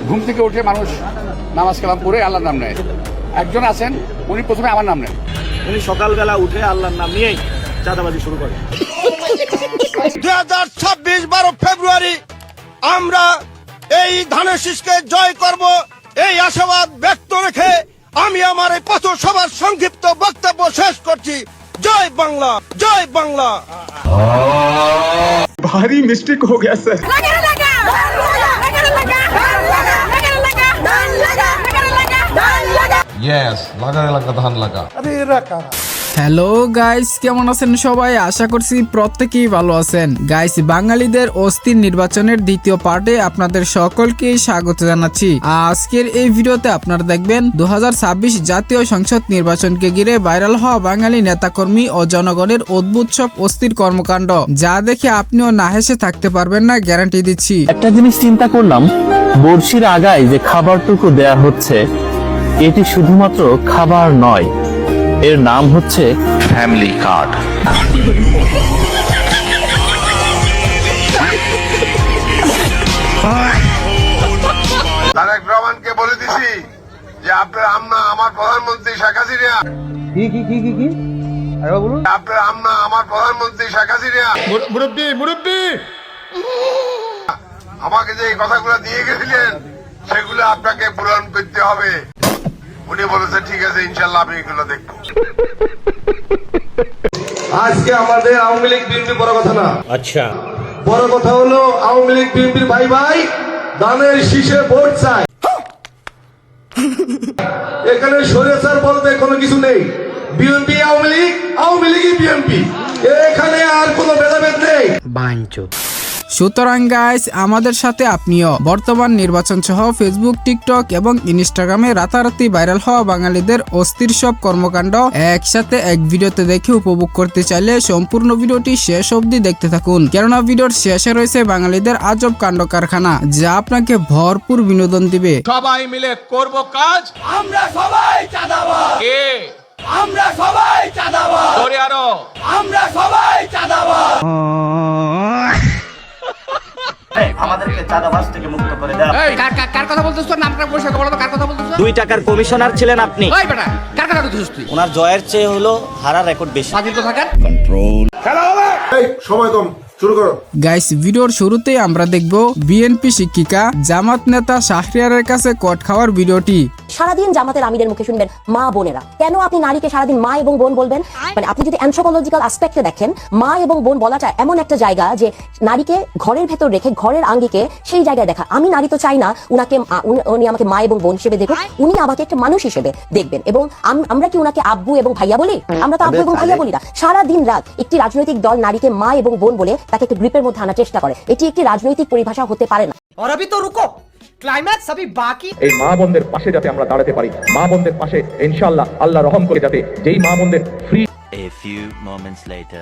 ঘুম থেকে উঠে মানুষ নামাজ কালাম পড়ে আল্লাহর নাম নেয়। একজন আছেন উনি প্রথমে আমার নাম নেন। উনি সকালবেলা উঠে আল্লাহর নাম নিয়েই চাঁদাবাজি শুরু করেন। 2026 12 ফেব্রুয়ারি আমরা এই ধানের শীষকে জয় করব, এই আশাবাদ ব্যক্ত রেখে আমি আমার এই পথসভার সংক্ষিপ্ত বক্তব্য শেষ করছি। জয় বাংলা, জয় বাংলা। भारी मिस्टेक हो गया सर। Yes, লাগা ধান লাগা। হ্যালো গাইস, কেমন আছেন সবাই? আশা করছি প্রত্যেকেই ভালো আছেন। গাইস, বাঙালিদের অস্থির নির্বাচনের দ্বিতীয় পার্টে আপনাদের সকলকে স্বাগত জানাচ্ছি। আজকের এই ভিডিওতে আপনারা দেখবেন 2026 জাতীয় সংসদ নির্বাচনকে ঘিরে ভাইরাল হওয়া বাঙালি নেতাকর্মী ও জনগণের অদ্ভুত সব অস্থির কর্মকাণ্ড, যা দেখে আপনিও না হেসে থাকতে পারবেন না, গ্যারান্টি দিচ্ছি। একটা জিনিস চিন্তা করলাম, বর্ষির আগায় যে খাবারটুকু দেয়া হচ্ছে এটি শুধুমাত্র খাবার নয়, এর নাম হচ্ছে ফ্যামিলি কার্ড। তারেক রহমানকে বলে দিছি যে আপনার আমনা আমার প্রধানমন্ত্রী শেখ হাসিনা। কি আপনার আমনা আমার প্রধানমন্ত্রী শেখ হাসিনা। মুরব্বী আমাকে যে কথাগুলো দিয়ে গেছিলেন সেগুলো আপনাকে পূরণ করতে হবে। উনি বলেছে ঠিক আছে, ইনশাল্লাহ আমি এগুলো দেখবো। আজকে আমাদের আওয়ামী লীগ বিএনপি বড় কথা না। আচ্ছা, বড় কথা হলো আওয়ামী লীগ বিএনপির ভাই ভাই দানের শীষে ভোট চায়। এখানে স্বৈরাচার বলতে কোনো কিছু নেই। বিএনপি আওয়ামী লীগ, আওয়ামী লীগই বিএনপি, এখানে আর কোনো ভেদাভেদ নেই। সুতরাং গাইস, আমাদের সাথে আপনিও বর্তমান নির্বাচন সহ ফেসবুক, টিকটক এবং ইনস্টাগ্রামে রাতারাতি ভাইরাল হওয়া বাঙালিদের অস্থির সব কর্মকাণ্ড একসাথে এক ভিডিওতে দেখে উপভোগ করতে চাইলে সম্পূর্ণ ভিডিওটি শেষ অবধি দেখতে থাকুন, কেননা ভিডিওর শেষে রয়েছে বাঙালিদের আজব কাণ্ড কারখানা, যা আপনাকে ভরপুর বিনোদন দিবে। সবাই মিলে করব কাজ, আমরা সবাই চাঁদাবাজ, কে আমরা সবাই চাঁদাবাজ, ধরে আরো আমরা সবাই চাঁদাবাজ। আমাদেরকে চাঁদাবাজ থেকে মুক্ত করে দেওয়া। এই কার কথা বলতেছ? তোর নামটা পরিষ্কার বলো তো, কার কথা বলতেছ? 2 টাকার কমিশনার ছিলেন আপনি। ওই বেটা, কার কথা বলতেছিস তুই? ওনার জয়ের চেয়ে হলো হারার রেকর্ড বেশি। স্বাধীন তো থাকেন। এই সময় কম, শুরু করো। গাইস, ভিডিওর শুরুতেই আমরা দেখব বিএনপি শিক্ষিকা জামাত নেতা শাহরিয়ারের কাছে কট খাওয়ার ভিডিওটি। সারাদিন জামাতের আমিরের মুখে শুনবেন মা বোনেরা, কেন আপনি নারীকে সারাদিন মা এবং বোন বলবেন? মানে আপনি যদি অ্যানথ্রোপোলজিক্যাল অ্যাসপেক্টে দেখেন, মা এবং বোন বলাটা এমন একটা জায়গা যে নারীকে ঘরের ভেতর রেখে ঘরের আঙ্গিকে সেই জায়গায় দেখা। আমি নারী তো চাই না উনি আমাকে মা এবং বোন হিসেবে দেখুন, উনি আমাকে একটা মানুষ হিসেবে দেখবেন। এবং আমরা কি উনাকে আব্বু এবং ভাইয়া বলি? আমরা তো আব্বু এবং ভাইয়া বলি না। সারা দিন রাত একটি রাজনৈতিক দল নারীকে মা এবং বোন বলে তাকে একটা গ্রিপের মধ্যে আনার চেষ্টা করে। এটি একটি রাজনৈতিক পরিভাষা হতে পারে না। এই মা বোনদের পাশে যাতে আমরা দাঁড়াতে পারি, মা বোনদের পাশে ইনশাআল্লাহ আল্লাহ রহম করে যাতে যেই মা বোনদের ফ্রি।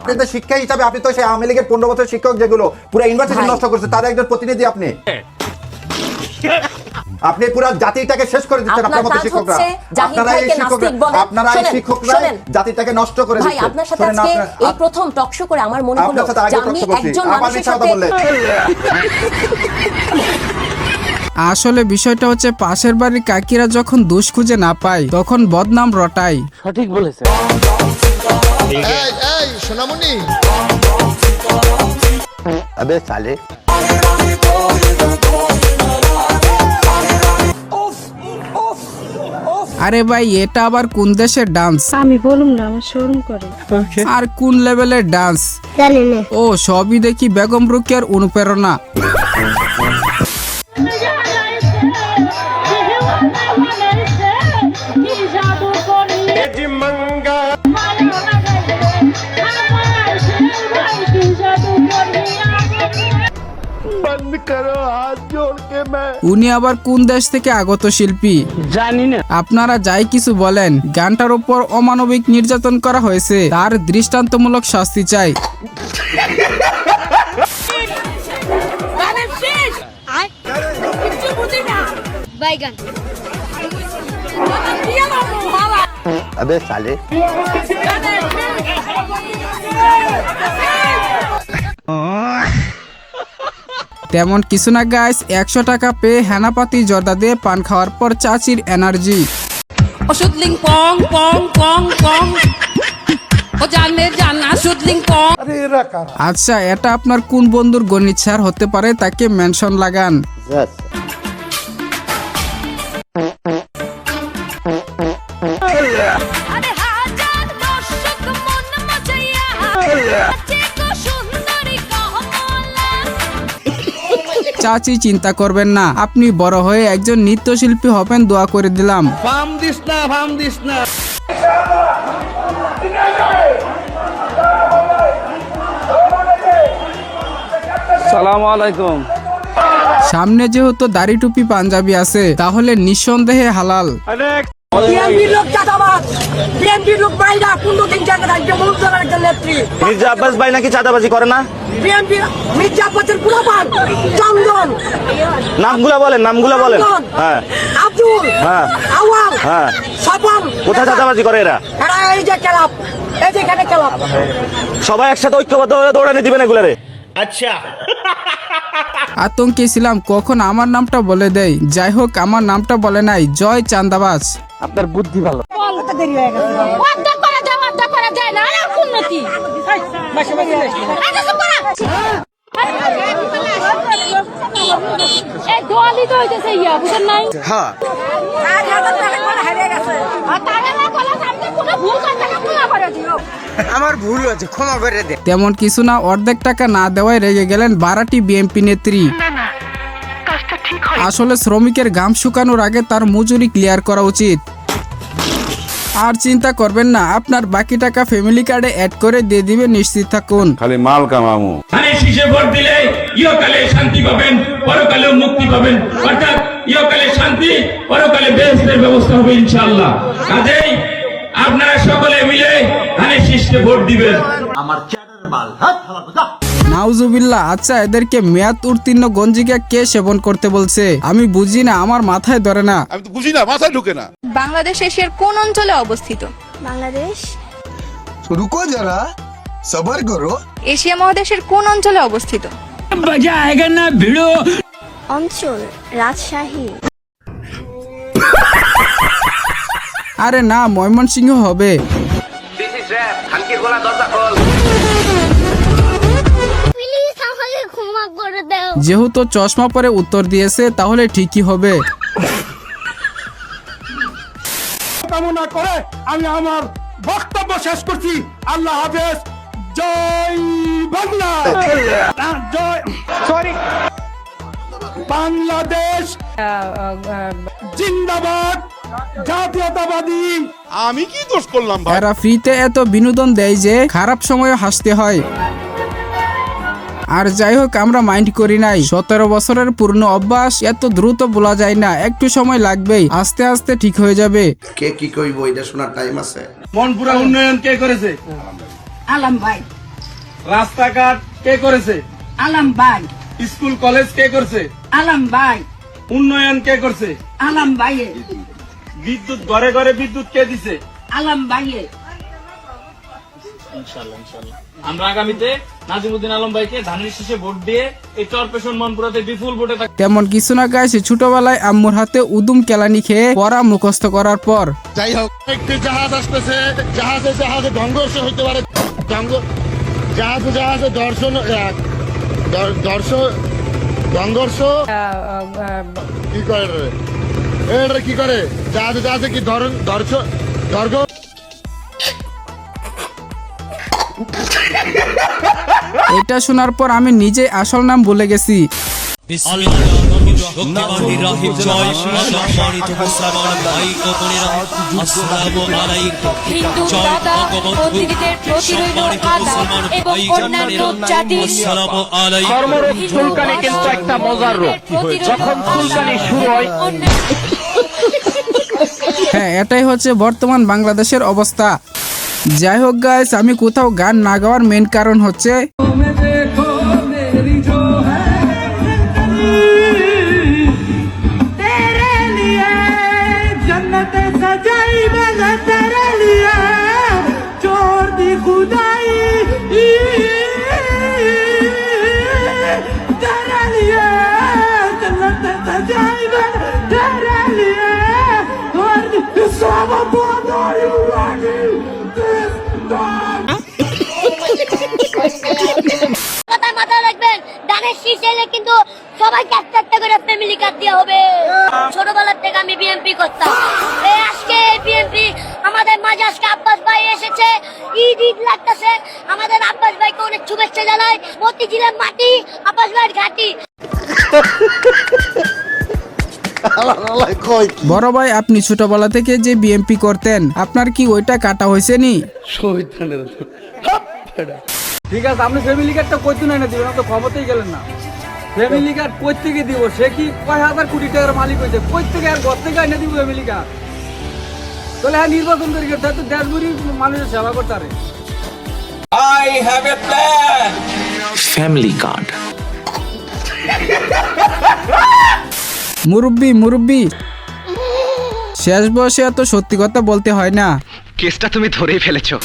আপনি তো শিক্ষা হিসাবে, আপনি তো সেই আওয়ামী লীগের 15 বছর শিক্ষক যেগুলো পুরো ইউনিভার্সিটি নষ্ট করেছে, তার একজন প্রতিনিধি আপনি। আপনি পুরো জাতিটাকে শেষ করে দিচ্ছেন। আপনার মতো শিক্ষকরা, আপনারা এই শিক্ষকরা জাতিটাকে নষ্ট করে দিচ্ছেন। ভাই, আপনার সাথে আজকে এই প্রথম টক শো করে আমার মনে হলো যে আমি একজন মানুষের সাথে। আসলে বিষয়টা হচ্ছে, পাশের বাড়ির কাকিরা যখন দোষ খুঁজে না পায় তখন বদনাম রটায়। সঠিক বলেছে। এই সোনামণি, আবে সালে আরে ভাই, এটা আবার কোন দেশের ডান্স? আমি বলুম না, আমার শরম করে। আর কোন লেভেলের ডান্স জানি না। ও সবই দেখি বেগম রোকেয়ার অনুপ্রেরণা। উনি আবার কোন দেশ থেকে আগত শিল্পী জানি না। আপনারা যাই কিছু বলেন, গানটার উপর অমানবিক নির্যাতন করা হয়েছে, তার দৃষ্টান্তমূলক শাস্তি চাই। আবে সালে তেমন কিছু না গাইস, 100 টাকা পেয়ে হেনাপাতি জর্দা দিয়ে পান খাওয়ার পর চাচির এনার্জি। ওষুধ লিং পং পং পং পং ও জানে জানা ওষুধ লিং পং। আচ্ছা, এটা আপনার কোন বন্ধুর গণিত স্যার হতে পারে, তাকে মেনশন লাগান। চাচি চিন্তা করবেন না, আপনি বড় হয়ে একজন নৃত্যশিল্পী হবেন, দোয়া করে দিলাম। ফাম দিস না, ফাম দিস না। সালামু আলাইকুম। সামনে যেহেতু দাড়ি টুপি পাঞ্জাবি আছে, তাহলে নিঃসন্দেহে হালাল। মির্জা আব্বাস ভাই নাকি চাঁদাবাজি করে না? নামগুলা বলেন, নামগুলা বলেন। হ্যাঁ হ্যাঁ হ্যাঁ, কোথায় চাঁদাবাজি করে এরা? সবাই একসাথে ঐক্যবদ্ধ হয়ে দৌড়ানি দিবেন এগুলারে। আচ্ছা, আতঙ্কে ছিলাম কখন আমার নামটা বলে দেয়। যাই হোক, আমার নামটা বলে নাই, জয় চান্দাবাজ। আপনার বুদ্ধি ভালো। আমার ভুল হয়েছে, ক্ষমা করে দে। তেমন কিছু না, অর্ধেক টাকা না দেওয়ায় রেগে গেলেন বারাটি বিএনপি নেত্রী। আসলে শ্রমিকের ঘাম শুকানোর আগে তার মজুরি ক্লিয়ার করা উচিত। আর চিন্তা করবেন না, আপনার বাকি টাকা ফ্যামিলি কার্ডে অ্যাড করে দিয়ে দিবে, নিশ্চিত থাকুন। খালি মাল কামামু। শীষে ভোট দিলে ইহকালে শান্তি পাবেন, পরকালেও মুক্তি পাবেন। অর্থাৎ ইহকালে শান্তি, পরকালে বেহেশতের ব্যবস্থা হবে ইনশাআল্লাহ। কাজেই আপনারা সকলে মিলে ধানের শীষকে ভোট দিবেন। নাউজুবিল্লাহ। আচ্ছা, এদেরকে মেয়াদ উত্তীর্ণ গঞ্জিকা কে সেবন করতে বলছে? আমি বুঝি না, আমার মাথায় ধরে না। আমি তো বুঝি না, মাথায় ঢুকে না। বাংলাদেশ এশিয়ার কোন অঞ্চলে অবস্থিত? বাংলাদেশ। রুকো যারা, সবার করো। এশিয়া মহাদেশের কোন অঞ্চলে অবস্থিত? অঞ্চল রাজশাহী। আরে না, ময়মনসিংহ হবে। যেহেতু চশমা পরে উত্তর দিয়েছে, তাহলে ঠিকই হবে। কামনা করে আমি আমার বক্তব্য শেষ করছি। আল্লাহ হাফেজ। জয় বাংলা, জয় সরি বাংলাদেশ জিন্দাবাদ, জাতীয়তাবাদী। আমি কি দোষ করলাম ভাই? এরা ফ্রিতে এত বিনোদন দেয় যে খারাপ সময়ে হাসতে হয়। আর যাই হোক, আমরা মাইন্ড করি নাই। 17 বছরের পূর্ণ অভ্যাস, এত দ্রুত বলা যায় না, একটু সময় লাগবেই, আস্তে আস্তে ঠিক হয়ে যাবে। কে কি কইব এটা শোনার টাইম আছে? মনপুরা উন্নয়ন কে করেছে? আলম ভাই। রাস্তাঘাট কে করেছে? আলম ভাই। স্কুল কলেজ কে করছে? আলম ভাই। উন্নয়ন কে করছে? আলম ভাই। বিদ্যুৎ ঘরে ঘরে বিদ্যুৎ কে দিছে? আলম ভাই। আমরা আগামীতে নাজিমুদ্দিন আলম ভাইকে ধানের শীষে ভোট দিয়ে এই চরপেশন মনপুরাতে বিপুল ভোটে। তেমন কিছু না গাইছে, ছোটবেলায় আম্মুর হাতে উদুম কেলানি খেয়ে পড়া মুখস্থ করার পর। যাই হোক, একটি জাহাজ আসতেছে, জাহাজে জাহাজে সংঘর্ষ হইতে পারে। জাহাজে জাহাজে দর্শন সংঘর্ষ কি করে রে? এটা কি করে? জাহাজে জাহাজে কি দর্শন এটা শোনার পর আমি নিজে আসল নাম ভুলে গেছি। কিন্তু একটা মজার রোগ, যখন চুলকানি শুরু হয়। হ্যাঁ, এটাই হচ্ছে বর্তমান বাংলাদেশের অবস্থা। যাই হোক গাইস, আমি কোথাও গান না গাওয়ার মেন কারণ হচ্ছে खुदाई কথা মাথায় রাখবেন, ধানের শীষ এলে কিন্তু সবাইকে একটা একটা করে ফ্যামিলি কার্ড দেওয়া হবে। ছোটবেলার থেকে আমি বিএনপি করতাম, এই আজকে বিএনপি আমাদের মাঝে আজকে আব্বাস ভাই এসেছে, ঈদ ঈদ লাগতেছে। আমাদের আব্বাস ভাইকে অনেক শুভেচ্ছা জানাই। মতিঝিলের মাটি আব্বাস ভাইয়ের ঘাটি। বড় ভাই, আপনি ছোটবেলা থেকে যে বিএমপি করতেন, আপনার কি ওইটা কাটা হয়েছে নি? ঠিক আছে, আপনি ফ্যামিলি কার্ডটা কই তুলে এনে দিবেন, তো ক্ষমতাই গেলেন না। ফ্যামিলি কার্ড কই থেকে দিব? সে কি কয় হাজার কোটি টাকার মালিক হয়েছে, কই থেকে আর ঘর থেকে এনে দিব ফ্যামিলি কার্ড? তাহলে হ্যাঁ, নির্বাচন করে গেছে তো দেশগুলি মানুষের সেবা করতে পারে। I have a plan. Family card. মুরব্বি শেষ বয়সে এত সত্যি কথা বলতে হয় না। কেসটা তুমি ধরেই ফেলেছো।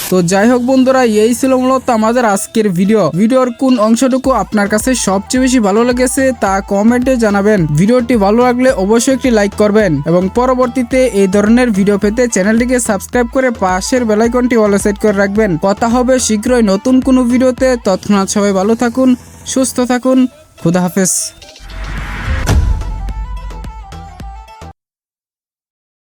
তো যাই হোক বন্ধুরা, এই ছিল মূলত আমাদের আজকের ভিডিওর কোন অংশটুকু আপনার কাছে সবচেয়ে বেশি ভালো লেগেছে তা কমেন্টে জানাবেন। ভিডিওটি ভালো লাগলে অবশ্যই একটি লাইক করবেন এবং পরবর্তীতে এই ধরনের ভিডিও পেতে চ্যানেলটিকে সাবস্ক্রাইব করে পাশের বেল আইকনটি অল সেট করে রাখবেন। কথা হবে শীঘ্রই নতুন কোনো ভিডিওতে। তৎক্ষণাৎ সবাই ভালো থাকুন, সুস্থ থাকুন, খুদা হাফেজ।